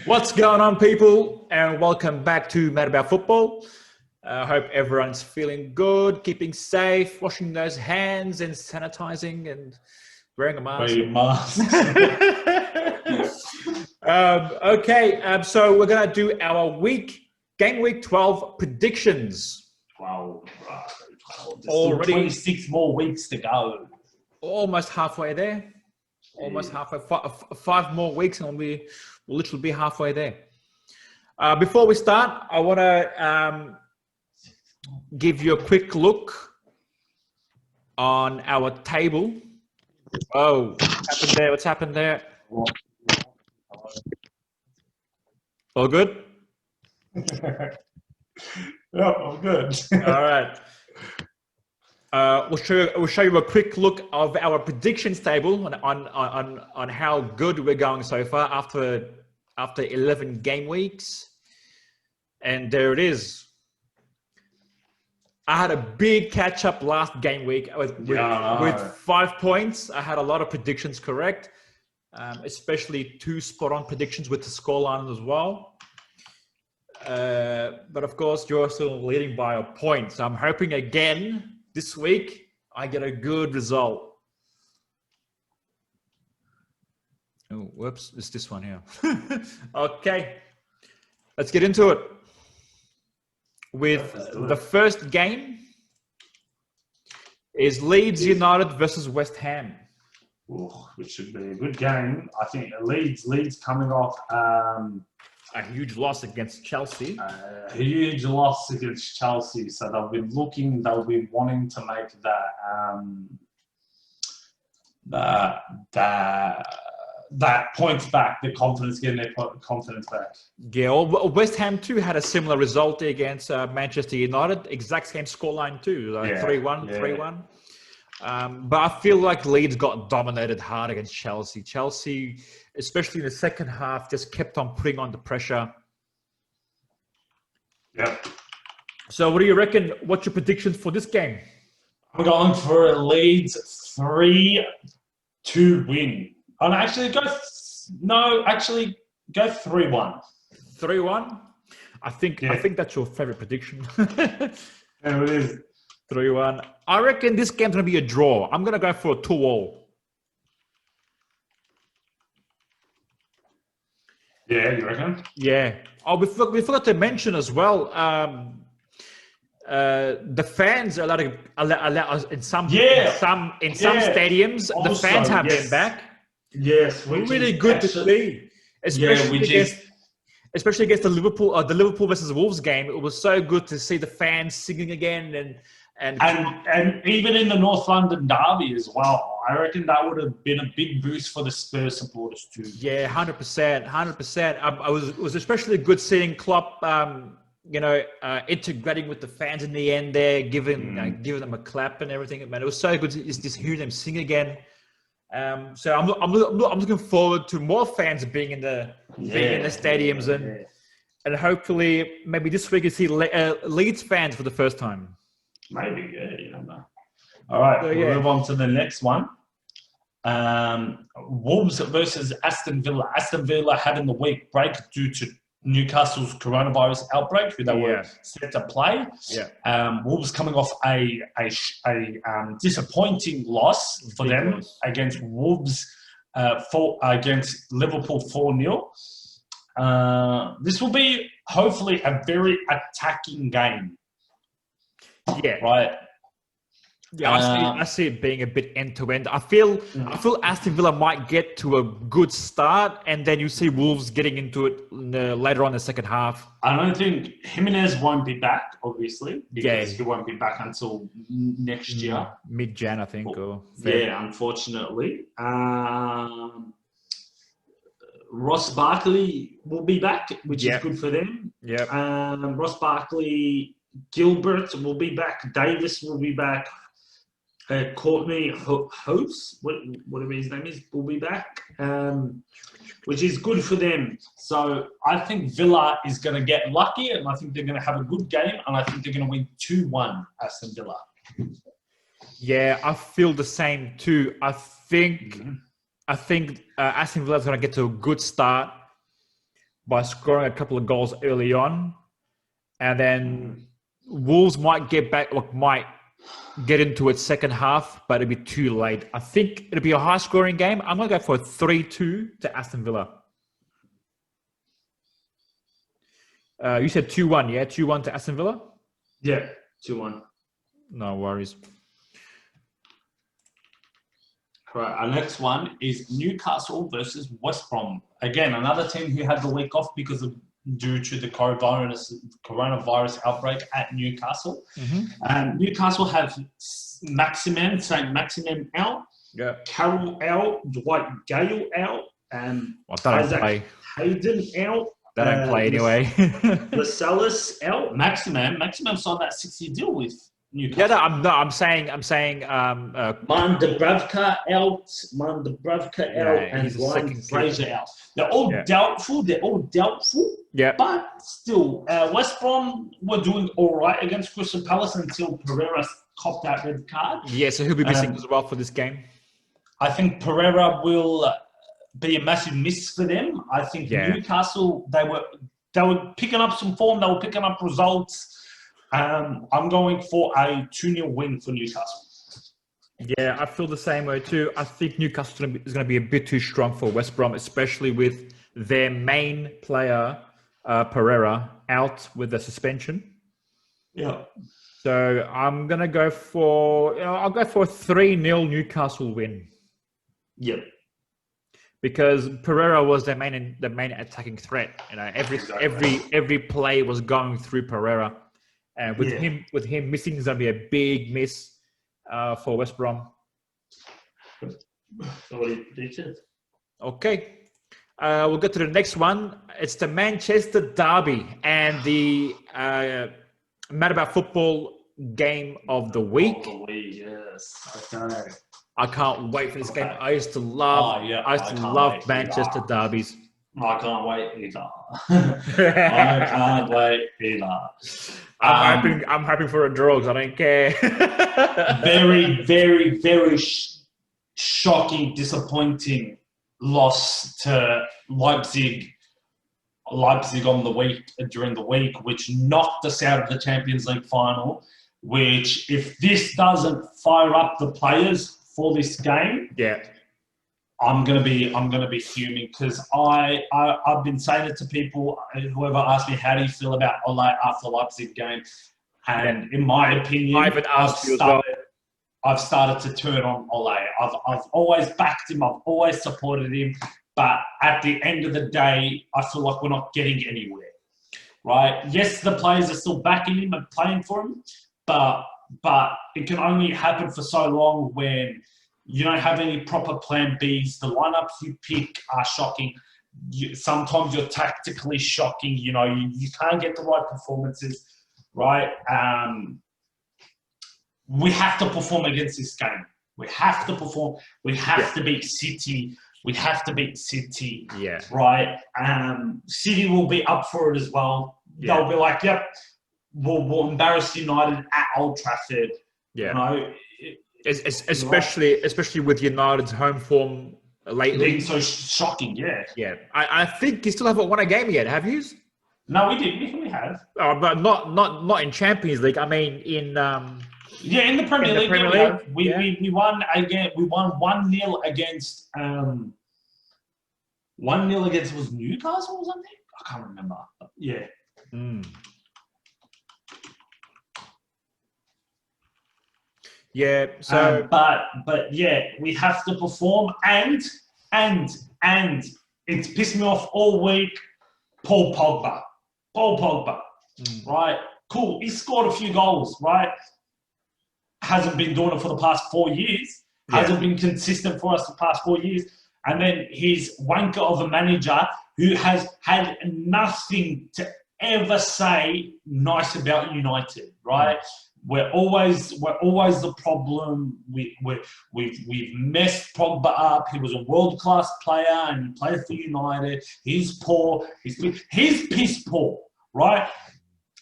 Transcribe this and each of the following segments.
What's going on, people? And welcome back to Mad About Football. I hope everyone's feeling good, keeping safe, washing those hands and sanitizing and wearing a mask. Wearing masks. So we're going to do our game week 12 predictions. 12, right. 12. There's Already- still 26 more weeks to go. Almost halfway there. Almost halfway. 5 more weeks and we'll literally be halfway there. Before we start, I want to give you a quick look on our table. Oh, what's happened there? All good? Yeah, I'm good. All right. We'll show you a quick look of our predictions table on how good we're going so far after 11 game weeks. And there it is. I had a big catch up last game week with 5 points. I had a lot of predictions correct, especially 2 spot on predictions with the scoreline as well. But of course, you're still leading by a point. So I'm hoping again this week I get a good result. Oh, whoops, it's this one here. Okay, let's get into it. With the first game is Leeds United versus West Ham. Ooh, which should be a good game. I think Leeds coming off A huge loss against Chelsea. a huge loss against Chelsea. So they'll be wanting to make that points back, the confidence, getting their confidence back. Yeah, well, West Ham too had a similar result against Manchester United. Exact same scoreline too, 3-1, 3-1. But I feel like Leeds got dominated hard against Chelsea. Chelsea, especially in the second half, just kept on putting on the pressure. Yep. So what do you reckon? What's your predictions for this game? I'm going for a Leeds 3-2 win. And actually go 3-1. 3-1? I think that's your favorite prediction. Yeah, it is. 3-1. I reckon this game's going to be a draw. I'm going to go for a 2-2. Yeah, you reckon? Yeah. Oh, we forgot to mention as well. The fans are allowed in some stadiums. Also, the fans have been back. Yes, Really good to see, especially against the Liverpool versus Wolves game. It was so good to see the fans singing again and even in the North London derby as well. I reckon that would have been a big boost for the Spurs supporters too. Yeah, 100%. It was especially good seeing Klopp, integrating with the fans in the end there, giving them a clap and everything. Man, it was so good to just hear them sing again. So I'm looking forward to more fans being in the stadiums and hopefully maybe this week you see Leeds fans for the first time. Maybe, yeah, you don't know. All right, we'll move on to the next one. Wolves versus Aston Villa. Aston Villa had in the week break due to Newcastle's coronavirus outbreak, who they were set to play. Yeah. Wolves coming off a disappointing loss for them against Wolves against Liverpool 4-0. This will be hopefully a very attacking game. Yeah. Right. Yeah, I see it being a bit end-to-end. I feel Aston Villa might get to a good start, and then you see Wolves getting into it later on in the second half. I don't think Jimenez won't be back, obviously, because he won't be back until next year. Mid-Jan, I think. Unfortunately. Ross Barkley will be back, which is good for them. Yeah. Ross Barkley, Gilbert will be back. Davis will be back. Courtney House, whatever his name is, will be back, which is good for them. So I think Villa is going to get lucky, and I think they're going to have a good game, and I think they're going to win 2-1 Aston Villa. Yeah, I feel the same too. I think Aston Villa is going to get to a good start. by scoring a couple of goals early on, and then Wolves might get back, might get into its second half, but it'll be too late. I think it'll be a high-scoring game. I'm going to go for a 3-2 to Aston Villa. You said 2-1, yeah? 2-1 to Aston Villa? Yeah, 2-1. No worries. Right, our next one is Newcastle versus West Brom. Again, another team who had the week off due to the coronavirus outbreak at Newcastle. Newcastle have Saint-Maximin out, Carroll out, Dwight Gale out, and Isaac Hayden out. They don't play anyway. Lascelles out. Maximin signed that 6-year deal with Newcastle. Yeah, I'm saying. Man Dubravka out, and Ryan Fraser out. They're all doubtful. Yeah. But still, West Brom were doing all right against Crystal Palace until Pereira copped that red card. Yeah, so he'll be missing as well for this game. I think Pereira will be a massive miss for them. I think Newcastle, they were picking up some form. They were picking up results. I'm going for a 2-0 win for Newcastle. Yeah, I feel the same way too. I think Newcastle is going to be a bit too strong for West Brom, especially with their main player, Pereira, out with the suspension. Yeah. So I'm going to go for, I'll go for a 3-0 Newcastle win. Yep. Because Pereira was the main attacking threat. Every play was going through Pereira. And with him missing, is going to be a big miss for West Brom. Okay. We'll get to the next one. It's the Manchester Derby and the Mad About Football game of the week. Yes. Okay. I can't wait for this game. I used to love Manchester derbies. I can't wait either. I can't wait either. I'm happy for a draw because I don't care. Very, very, very shocking, disappointing loss to Leipzig on during the week, which knocked us out of the Champions League final. Which, if this doesn't fire up the players for this game, I'm gonna be fuming because I've been saying it to people. Whoever asked me, how do you feel about Ole after the Leipzig game? And in my opinion, I've started to turn on Ole. I've always backed him. I've always supported him. But at the end of the day, I feel like we're not getting anywhere. Right? Yes, the players are still backing him and playing for him, but it can only happen for so long when you don't have any proper plan Bs. The lineups you pick are shocking. Sometimes you're tactically shocking. You can't get the right performances, right? We have to perform against this game. We have to perform. We have to beat City. We have to beat City. Yeah. Right? City will be up for it as well. Yeah. They'll be like, yep, we'll embarrass United at Old Trafford. Yeah. Especially with United's home form lately. Being so shocking, yeah. Yeah. I think you still haven't won a game yet, have you? No, we did. We have. Oh, but not in Champions League. I mean, in in the Premier League. We won again. We won 1-0 against 1-0 against was Newcastle or something. I can't remember. Yeah. Yeah. So, but yeah, we have to perform, and it's pissed me off all week. Paul Pogba, right? Cool. He scored a few goals, right? Hasn't been doing it for the past 4 years. Hasn't been consistent for us the past 4 years. And then he's wanker of a manager who has had nothing to ever say nice about United, right? We're always the problem. We've messed Pogba up. He was a world-class player and he played for United. He's poor. He's piss poor, right?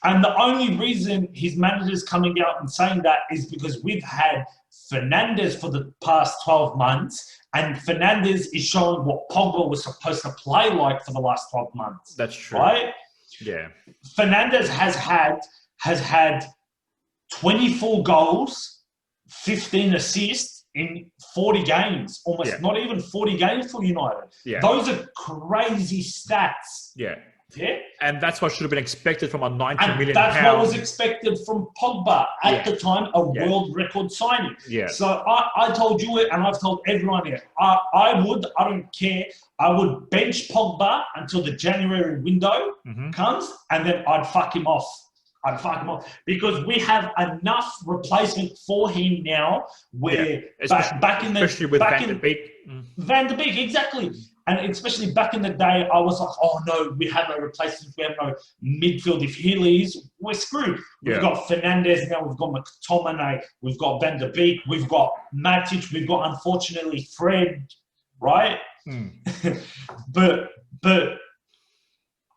And the only reason his manager's coming out and saying that is because we've had Fernandes for the past 12 months, and Fernandes is showing what Pogba was supposed to play like for the last 12 months. That's true. Right? Yeah. Fernandes has had 24 goals, 15 assists in 40 games, almost not even 40 games for United. Yeah. Those are crazy stats. Yeah. Yeah. And that's what should have been expected from a 90 And million that's pound. what was expected from Pogba at the time, a world record signing. Yeah. So I told you it, and I've told everyone here. I don't care. I would bench Pogba until the January window comes, and then I'd fuck him off. Because we have enough replacement for him now. Where especially with Van de Beek. Van de Beek, exactly. And especially back in the day, I was like, oh no, we have no replacements, we have no midfield. If he leaves, we're screwed. We've got Fernandes now, we've got McTominay, we've got Van de Beek, we've got Matic, we've got, unfortunately, Fred, right? But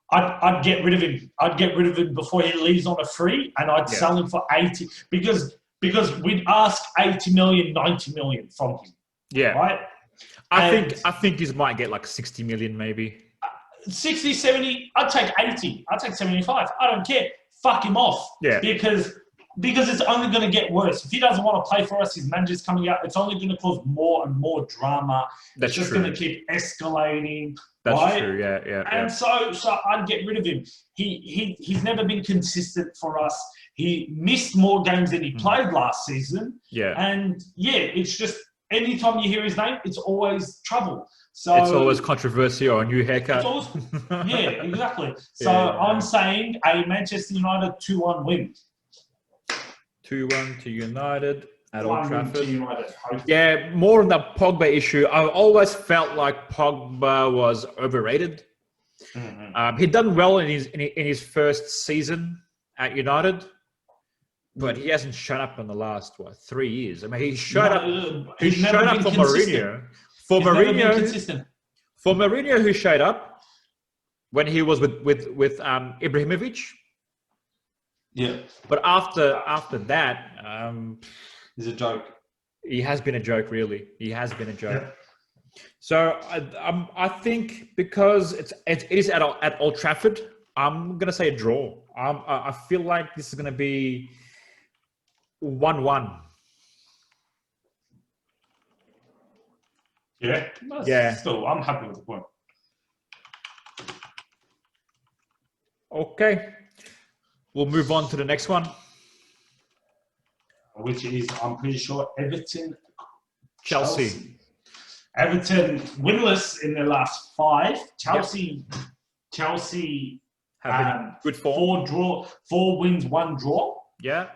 I'd get rid of him. I'd get rid of him before he leaves on a free, and I'd sell him for 80, because we'd ask 80 million, 90 million from him. Yeah. Right? I think he might get like 60 million maybe. 60, 70, I'd take 80. I'd take 75. I don't care. Fuck him off. Yeah. Because it's only going to get worse. If he doesn't want to play for us, his manager's coming out, it's only going to cause more and more drama. That's it's just true. going to keep escalating. That's right? true, yeah. And so I'd get rid of him. He's never been consistent for us. He missed more games than he played last season. Yeah. And it's just, anytime you hear his name, it's always trouble. So it's always controversy or a new haircut. It's always, yeah, exactly. So I'm saying a Manchester United 2-1 win. 2-1 to United at 1 Old win to Trafford. United. Yeah, more on the Pogba issue. I always felt like Pogba was overrated. He'd done well in his first season at United, but he hasn't shown up in the last 3 years. I mean, he showed up. He showed up for Mourinho. For Mourinho, who showed up when he was with Ibrahimovic. Yeah. But after that, He's a joke. he has been a joke. Really, he has been a joke. Yeah. So I think because it is at Old Trafford, I'm gonna say a draw. I feel like this is gonna be 1-1. Yeah. Still, I'm happy with the point. Okay. We'll move on to the next one. Which is, I'm pretty sure, Everton. Chelsea. Everton winless in their last 5. Chelsea have been in good form. 4 wins, 1 draw. Yeah.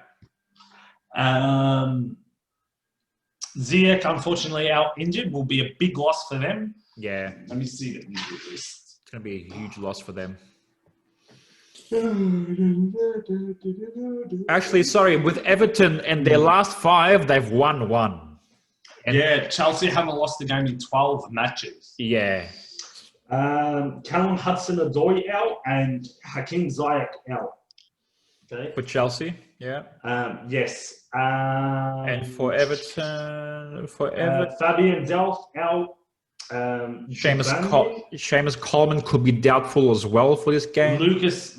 Ziyech, unfortunately, out injured, will be a big loss for them. Yeah. Let me see the injury list. It's going to be a huge loss for them. Actually, sorry, with Everton and their last 5, they've won 1. And Chelsea haven't lost the game in 12 matches. Yeah. Callum Hudson-Odoi out and Hakim Ziyech out. Okay. For Chelsea, yeah. Yes. And for Everton, Fabian Delph out. Seamus Coleman could be doubtful as well for this game. Lucas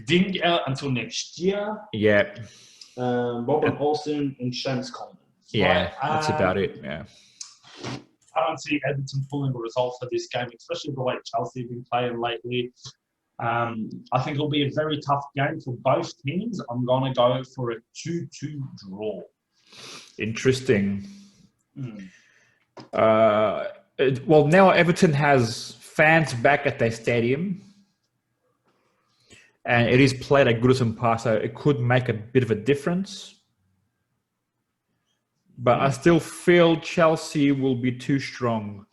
Ding out until next year. Yeah. Robin Olsen and Seamus Coleman. Yeah, that's about it. Yeah. I don't see Everton pulling a result for this game, especially the way Chelsea have been playing lately. I think it'll be a very tough game for both teams. I'm going to go for a 2-2 draw. Interesting. Well, now Everton has fans back at their stadium, and it is played at Goodison Park, so it could make a bit of a difference. But I still feel Chelsea will be too strong.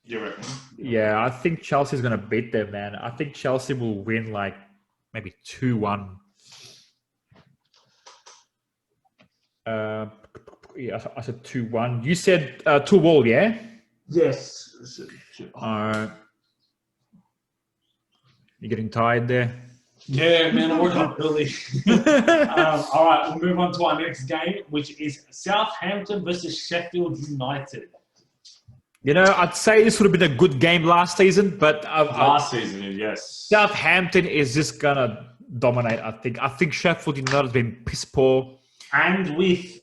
You reckon? Yeah, I think Chelsea's going to beat them, man. I think Chelsea will win like maybe 2-1. Yeah, I said 2-1. You said 2-2, yeah? Yes. You're getting tired there? Yeah, man, I woke up early. All right, we'll move on to our next game, which is Southampton versus Sheffield United. You know, I'd say this would have been a good game last season, but Last season, yes. Southampton is just gonna dominate. I think. I think Sheffield United has been piss poor. And with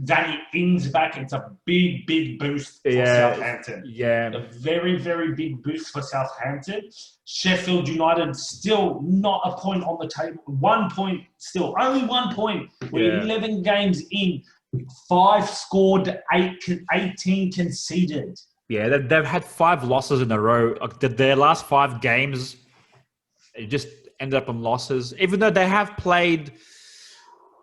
Danny Ings back, it's a big boost for Southampton. Yeah. A very, very big boost for Southampton. Sheffield United still not a point on the table. 1 point still. Only 1 point. We're 11 games in. 5 scored, 18 conceded. Yeah, they've had 5 losses in a row. Like their last 5 games, it just ended up on losses. Even though they have played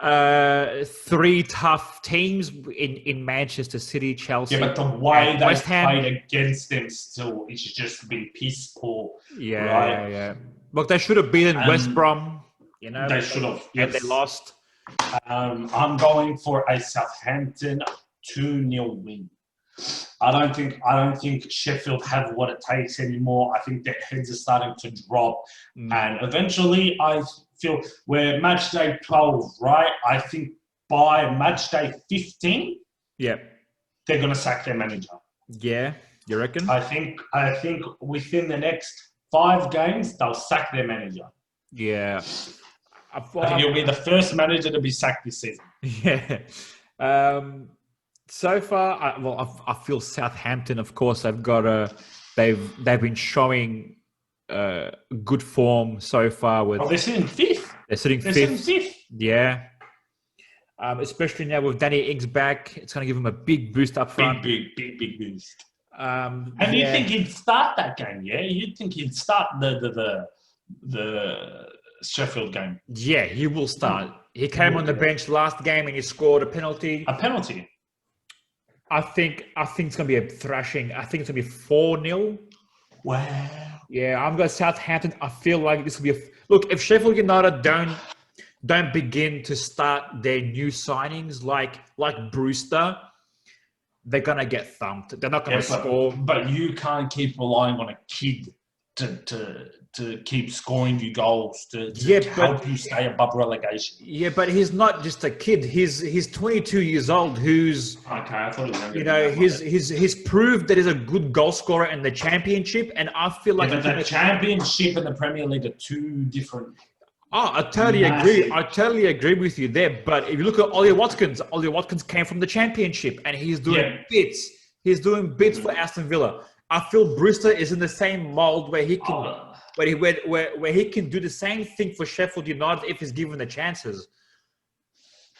3 tough teams in Manchester City, Chelsea. Yeah, but the way they West Ham played against them still, it's just been piss poor. Yeah, right? yeah. Look, they should have beaten West Brom. You know, They should have. And Yes. they lost. I'm going for a Southampton 2-0 win. I don't think Sheffield have what it takes anymore. I think their heads are starting to drop, and eventually, I feel we're match day 12, right? I think by match day 15, Yeah, they're gonna sack their manager. yeah. You reckon? I think within the next 5 games, they'll sack their manager. Yeah. I think he'll be the first manager to be sacked this season. Yeah. So far, I feel Southampton. Of course, they've been showing good form so far. With They're sitting 5th. they're sitting They're fifth. sitting 5th. Yeah. Especially now with Danny Ings back, it's going to give him a big boost up front. Big boost. And You think he'd start that game? Yeah, you'd think he'd start the Sheffield game. Yeah, he will start. He came on the bench last game and he scored a penalty. A penalty. I think it's going to be a thrashing. I think it's going to be 4-0. Wow. Yeah, I'm going to Southampton. I feel like this will be look. If Sheffield United don't begin to start their new signings like Brewster, they're going to get thumped. They're not going to score. But you can't keep relying on a kid to keep scoring you goals to help you stay above relegation. Yeah, but he's not just a kid. He's 22 years old. Who's Okay, I thought it was younger. you know he's proved that he's a good goal scorer in the championship, and I feel like but the championship and the Premier League are 2 different. Oh, I totally agree. I totally agree with you there. But if you look at Ollie Watkins came from the championship, and he's doing bits. He's doing bits for Aston Villa. I feel Brewster is in the same mold where he can. Where he can do the same thing for Sheffield United if he's given the chances.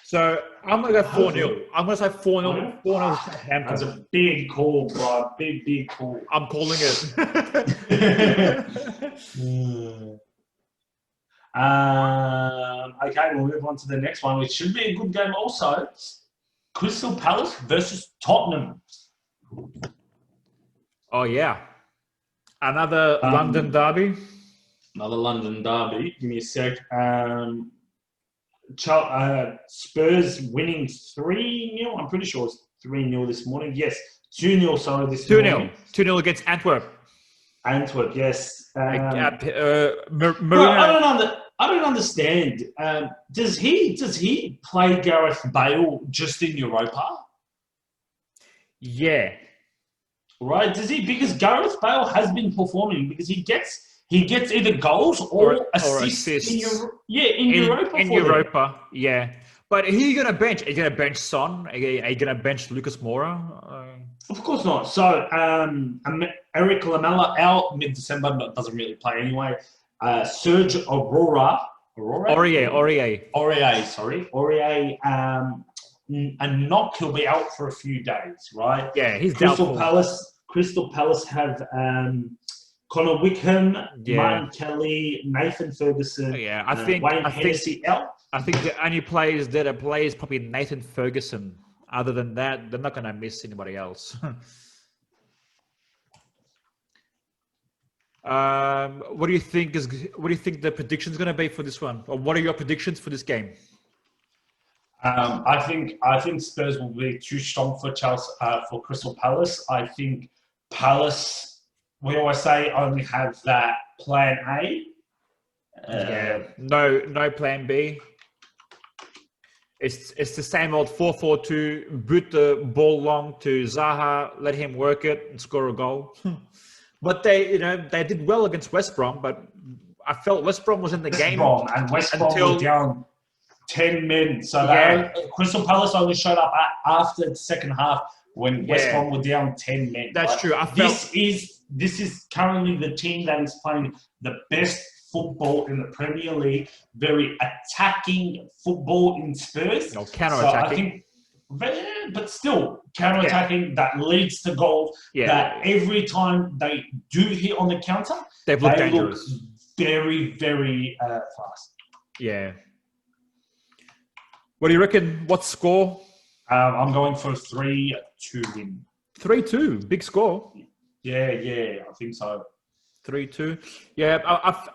So I'm going to go 4-0. I'm going to say 4-0. 4-0 Southampton. That's a big call, bro. Big call. I'm calling it. Okay, we'll move on to the next one, which should be a good game also. Crystal Palace versus Tottenham. Oh, yeah. Another London derby. Another London derby. Give me a sec. Spurs winning 3-0. I'm pretty sure it's 3-0 this morning. Yes, 2-0. Sorry, this morning. 2-0 against Antwerp. Antwerp. Yes. Marino. I don't understand. Does he play Gareth Bale just in Europa? Yeah. Right? Does he? Because Gareth Bale has been performing because he gets either goals or assists. In Europa. In Europa, yeah. But who are you going to bench? Are you going to bench Son? Are you going to bench Lucas Moura? Of course not. So Eric Lamela out mid-December, but doesn't really play anyway. Serge Aurier, and Knock, he'll be out for a few days, right? Yeah, he's Crystal doubtful. Crystal Palace have Connor Wickham, Martin Kelly, Nathan Ferguson, Yeah, Wayne Hennessy out. I think the only players that are players probably Nathan Ferguson. Other than that, they're not going to miss anybody else. What do you think the prediction is going to be for this one? Or what are your predictions for this game? I think Spurs will be too strong for Chelsea for Crystal Palace. I think Palace, we always say, only have that plan A, Yeah, no plan B. It's the same old 4-4-2. Boot the ball long to Zaha, let him work it and score a goal. But they did well against West Brom. But I felt West Brom was in the game West Brom until- were down 10 men. So Yeah. Crystal Palace only showed up after the second half when West Yeah. Brom were down 10 men. That's right? true. I felt This is currently the team that is playing the best football in the Premier League. Very attacking football in Spurs. counter-attacking. So I think, but still counter-attacking that leads to goal. Yeah. That every time they do hit on the counter, They've looked they look dangerous. very, very fast. Yeah. What do you reckon? What score? I'm going for a 3-2 win. 3-2. Big score. Yeah, I think so. 3-2. Yeah,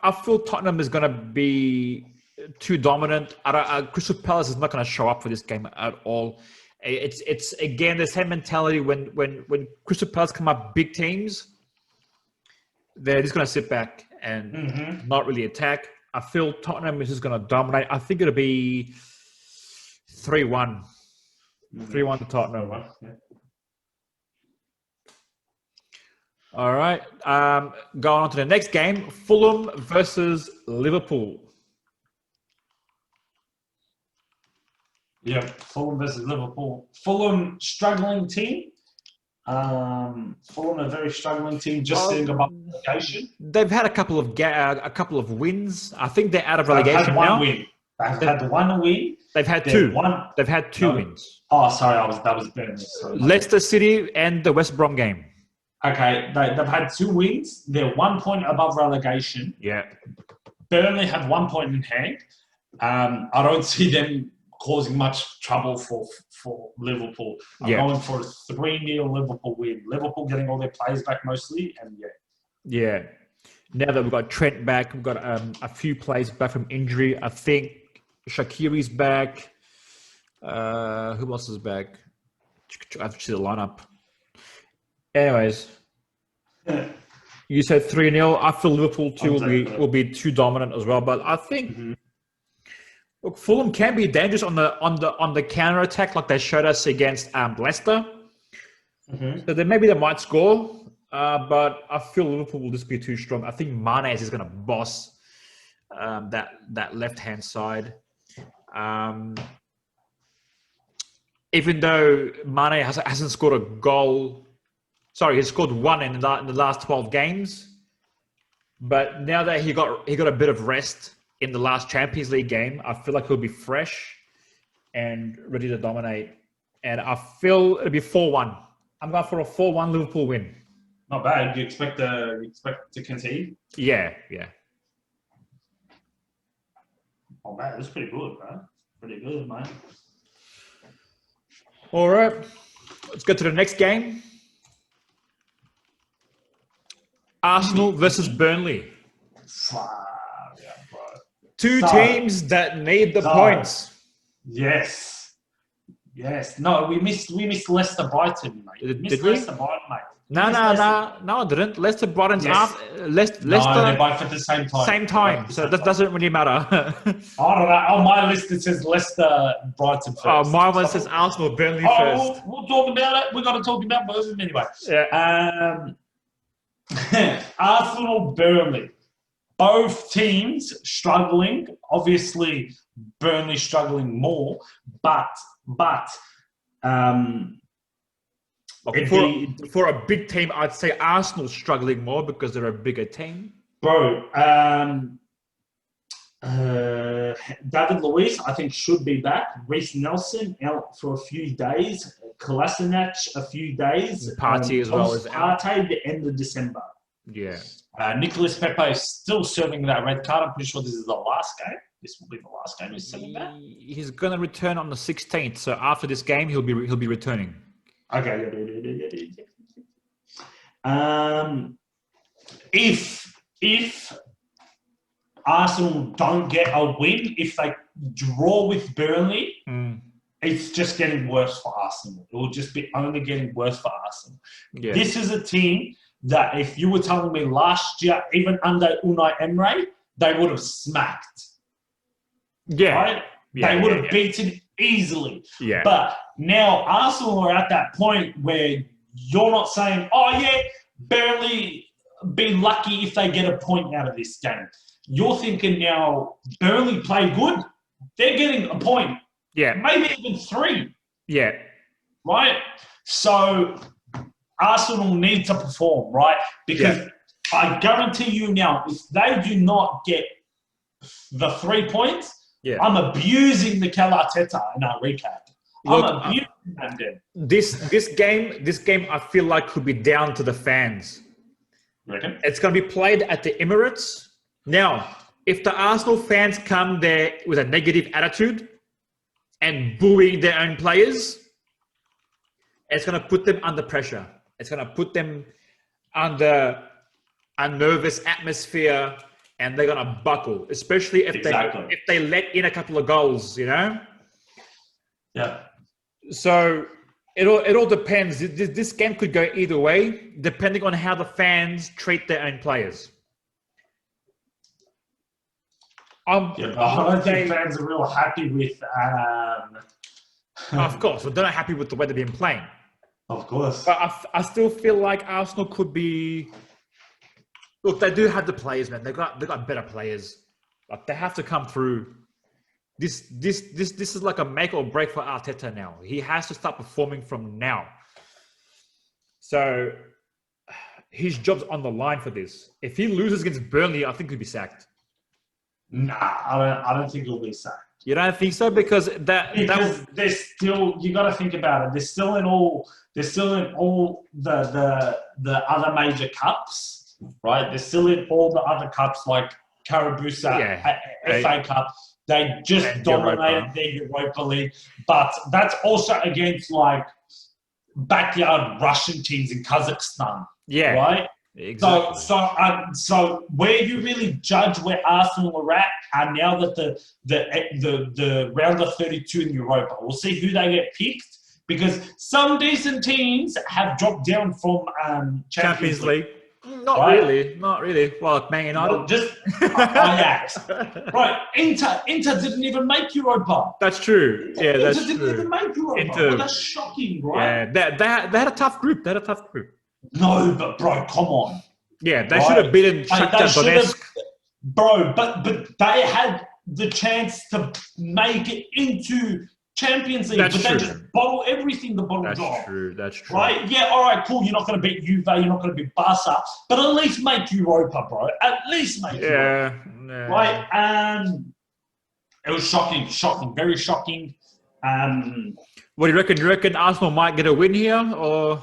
I feel Tottenham is going to be too dominant. Crystal Palace is not going to show up for this game at all. It's again the same mentality when Crystal Palace come up big teams, they're just going to sit back and not really attack. I feel Tottenham is just going to dominate. I think it'll be 3-1. 3-1 to Tottenham. Yeah. All right. Going on to the next game, Fulham versus Liverpool. Yeah, Fulham versus Liverpool. Fulham struggling team. Fulham a very struggling team, just sitting above relegation. They've had a couple of wins. I think they're out of They've relegation had one now. win. They've had one win. They've had They've two. won. They've had two No. wins. Oh, sorry, that was Burnley. Sorry. Leicester City and the West Brom game. Okay, they've had 2 wins. They're 1 point above relegation. Yeah. Burnley have 1 point in hand. I don't see them causing much trouble for Liverpool. I'm Yeah. going for a 3-0 Liverpool win. Liverpool getting all their players back mostly, and Yeah. Now that we've got Trent back, we've got a few players back from injury. I think Shaqiri's back. Who else is back? I have to see the lineup. Anyways, you said 3-0. I feel Liverpool too will be too dominant as well. But I think look, Fulham can be dangerous on the counter attack, like they showed us against Leicester. So then maybe they might score. But I feel Liverpool will just be too strong. I think Mane is just going to boss that left-hand side. Even though Mane hasn't scored a goal, he's scored one in the last 12 games. But now that he got a bit of rest in the last Champions League game, I feel like he'll be fresh and ready to dominate. And I feel it'll be 4-1. I'm going for a 4-1 Liverpool win. not bad. You expect to concede? Yeah. Oh man, that's pretty good, man. Pretty good, man. All right, let's go to the next game. Arsenal versus Burnley. Fuck, yeah, bro. Two So- teams that need the So- points. Yes. No, we missed Leicester Brighton, mate. Did Missed we? Leicester Brighton, mate. No, Missed Leicester. I didn't. Leicester Brighton's Yes. after Leicester No, they're both at the same time. same time, so that doesn't really matter. I don't know. On my list it says Leicester Brighton first. Oh, my one says Arsenal Burnley first. We'll talk about it. We're going to talk about both of them anyway. Yeah. Arsenal Burnley. Both teams struggling. Obviously, Burnley struggling more, but Okay, for a big team, I'd say Arsenal struggling more because they're a bigger team. bro, David Luiz, I think, should be back. Reece Nelson out for a few days. Kolasinac a few days. Partey as well is out. Partey the end of December. Yeah. Nicolas Pepe is still serving that red card. I'm pretty sure this is the last game. This will be the last game he's serving that. He's gonna return on the 16th. So after this game, he'll be returning. Okay. If Arsenal don't get a win, if they draw with Burnley, it's just getting worse for Arsenal. It will just be only getting worse for Arsenal. Yeah. This is a team that if you were telling me last year, even under Unai Emery, they would have smacked. Yeah. Right? Yeah, They would yeah, have yeah. beaten easily. Yeah. But now Arsenal are at that point where you're not saying, oh, yeah, Burnley be lucky if they get a point out of this game. You're thinking now, Burnley play good, they're getting a point, Yeah. maybe even 3, Yeah. right? So Arsenal need to perform, right? Because I guarantee you now, if they do not get the 3 points, Yeah. I'm abusing Mikel Arteta in our recap. Look, I'm abusing them then. This game, I feel like could be down to the fans. Reckon? It's going to be played at the Emirates. Now, if the Arsenal fans come there with a negative attitude and booing their own players, it's going to put them under pressure. It's going to put them under a nervous atmosphere, and they're going to buckle, especially if they let in a couple of goals, you know? Yeah. So it all depends. This game could go either way, depending on how the fans treat their own players. But I don't think fans are real happy with. Of course, they're not happy with the way they've been playing. Of course. But I still feel like Arsenal could be. Look, they do have the players, man. They've got better players. But they have to come through. This is like a make or break for Arteta now. He has to start performing from now. So his job's on the line for this. If he loses against Burnley, I think he'll be sacked. Nah, I don't think he'll be sacked. You don't think so? Because they're still. You got to think about it. They're still in all the other major cups, right? They're still in all the other cups like Karabusa, FA Cup. They just dominated their Europa League, but that's also against like backyard Russian teams in Kazakhstan. Yeah, right. Exactly. So where you really judge where Arsenal are at, and now that the round of 32 in Europa, we'll see who they get picked, because some decent teams have dropped down from Champions League. Not really. Well, Man United. Well, just Ajax. Right, Inter didn't even make Europa. That's true. Yeah, that's true. Inter didn't even make Europa. Well, that's shocking, right? Yeah, they had a tough group. No, but bro, come on. Yeah, they should have beaten Shakhtar Donetsk. Bro, but they had the chance to make it into Champions League, That's but true. they just bottle everything the bottle off. That's true. Right? Yeah, all right, cool. You're not going to beat Juve, you're not going to beat Barca, but at least make Europa, bro. At least make Europa. Yeah. Right? It was shocking, very shocking. What do you reckon? Do you reckon Arsenal might get a win here, or?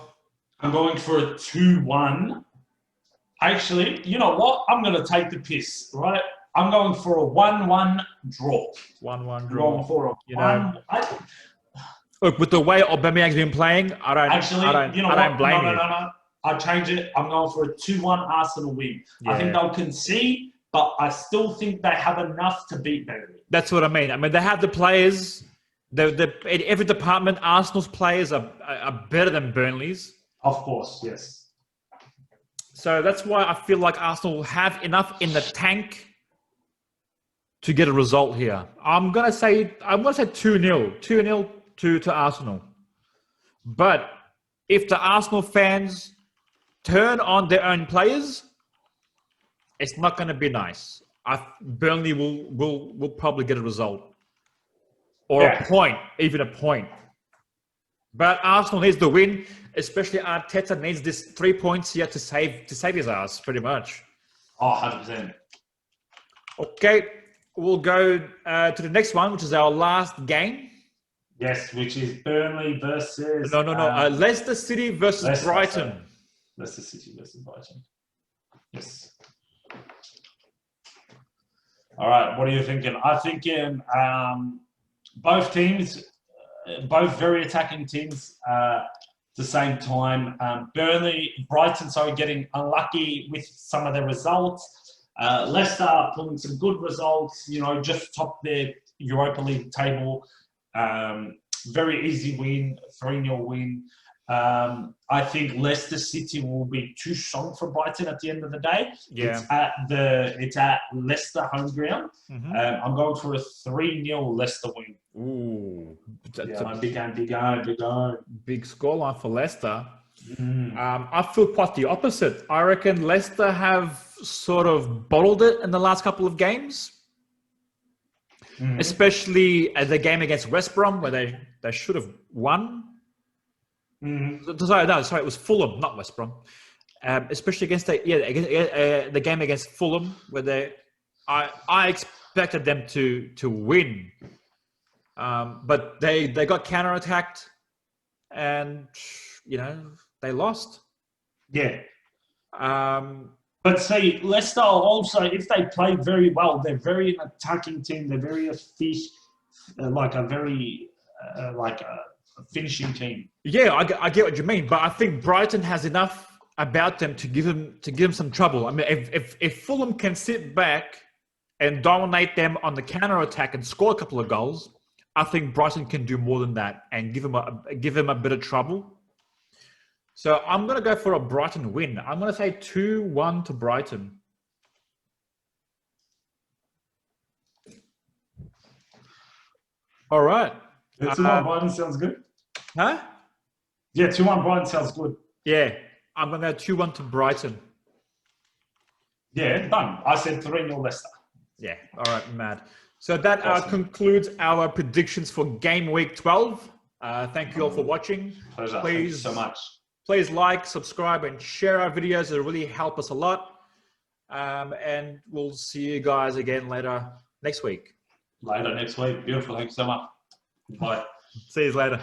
I'm going for a 2-1. Actually, you know what? I'm going to take the piss, right? I'm going for a 1-1 draw. 1-1 draw. Going for a Look, with the way Aubameyang's been playing, I don't blame you. No. I'll change it. I'm going for a 2-1 Arsenal win. Yeah. I think they'll concede, but I still think they have enough to beat Burnley. That's what I mean. I mean, they have the players. In every department, Arsenal's players are better than Burnley's. Of course, yes. So that's why I feel like Arsenal have enough in the tank to get a result here. I'm gonna say 2-0. 2-0 to Arsenal. But if the Arsenal fans turn on their own players, it's not gonna be nice. Burnley will probably get a result. Or a point, even a point. But Arsenal needs the win, especially Arteta needs this 3 points here to save his ass, pretty much. Oh, 100%. Okay, we'll go to the next one, which is our last game. Yes, which is Burnley versus... No. Leicester City versus Brighton. Leicester City versus Brighton. Yes. All right, what are you thinking? I'm thinking both teams... both very attacking teams at the same time. Brighton, getting unlucky with some of their results. Leicester pulling some good results, just top their Europa League table. Very easy win, 3-0 win. I think Leicester City will be too strong for Brighton at the end of the day. Yeah. It's at Leicester home ground. Mhm. I'm going for a 3-0 Leicester win. Ooh, that's Yeah, a big game, big game, big game. big scoreline for Leicester. Mm. I feel quite the opposite. I reckon Leicester have sort of bottled it in the last couple of games, especially at the game against West Brom where they should have won. Sorry, it was Fulham, not West Brom. Especially against the game against Fulham where I expected them to win, but they got counterattacked, and they lost. Yeah. Um, But see, Leicester also, if they play very well, they're very an attacking team. They're very efficient, like a finishing team. Yeah, I get what you mean, but I think Brighton has enough about them to give them some trouble. I mean, if Fulham can sit back and dominate them on the counter attack and score a couple of goals, I think Brighton can do more than that and give them a bit of trouble. So I'm going to go for a Brighton win. I'm going to say 2-1 to Brighton. All right. 2-1 Brighton sounds good. Huh? Yeah, 2-1 Brighton sounds good. Yeah, I'm going to go 2-1 to Brighton. Yeah, done. I said 3-0 Leicester. Yeah, all right, mad. So that Awesome. concludes our predictions for game week 12. Thank you all for watching. Pleasure. Thank you so much. Please like, subscribe, and share our videos. It'll really help us a lot. And we'll see you guys again later next week. Later next week. Beautiful. Thank you so much. Bye. See you later.